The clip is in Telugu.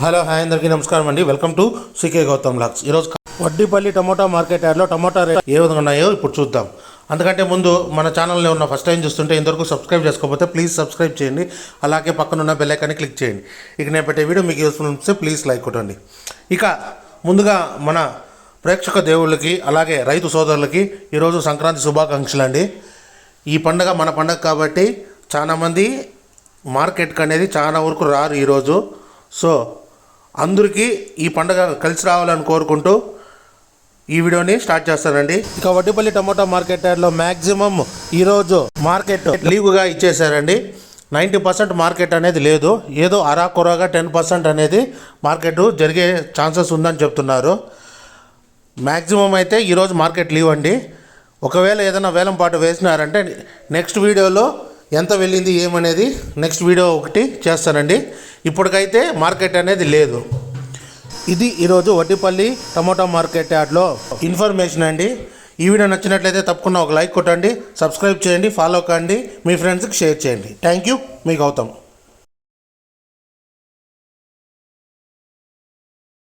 హలో హాయ్ అందరికీ నమస్కారం అండి. Welcome to CK Gautam blogs. ఈరోజు వడ్డీపల్లి టమోటా మార్కెట్ యార్డ్లో టమోటా రేట్ ఏ విధంగా ఉన్నాయో ఇప్పుడు చూద్దాం. అందుకంటే ముందు మన ఛానల్లో ఉన్న ఫస్ట్ టైం చూస్తుంటే ఇంతవరకు సబ్స్క్రైబ్ చేసుకోకపోతే ప్లీజ్ సబ్స్క్రైబ్ చేయండి. అలాగే పక్కనున్న బెల్ ఐకాన్ని క్లిక్ చేయండి. ఇక నేను పెట్టే వీడియో మీకు యూస్ఫుల్ అనిపిస్తే ప్లీజ్ లైక్ కొట్టండి. ఇక ముందుగా మన ప్రేక్షక దేవుళ్ళకి అలాగే రైతు సోదరులకి ఈరోజు సంక్రాంతి శుభాకాంక్షలు అండి. ఈ పండుగ మన పండుగ కాబట్టి చాలామంది మార్కెట్కి అనేది చాలా వరకు రారు ఈరోజు. సో అందరికీ ఈ పండుగ కలిసి రావాలని కోరుకుంటూ ఈ వీడియోని స్టార్ట్ చేస్తానండి. ఇక వడ్డీపల్లి టమోటా మార్కెట్ యార్డ్లో మ్యాక్సిమం ఈరోజు మార్కెట్ లీవ్గా ఇచ్చేసారండి. 90% మార్కెట్ అనేది లేదు, ఏదో అరాకొరగా 10% అనేది మార్కెట్ జరిగే ఛాన్సెస్ ఉందని చెప్తున్నారు. మ్యాక్సిమం అయితే ఈరోజు మార్కెట్ లీవ్ అండి. ఒకవేళ ఏదైనా వేలం పాటు వేసినారంటే నెక్స్ట్ వీడియోలో ఎంత వెళ్ళింది ఏమనేది నెక్స్ట్ వీడియో ఒకటి చేస్తానండి. ఇప్పటికైతే మార్కెట్ అనేది లేదు. ఇది ఈరోజు వడ్డీపల్లి టమోటా మార్కెట్ యార్డ్లో ఇన్ఫర్మేషన్ అండి. ఈ వీడియో నచ్చినట్లయితే తప్పకుండా ఒక లైక్ కొట్టండి, సబ్స్క్రైబ్ చేయండి, ఫాలో కండి, మీ ఫ్రెండ్స్కి షేర్ చేయండి. Thank you. మీ గౌతమ్.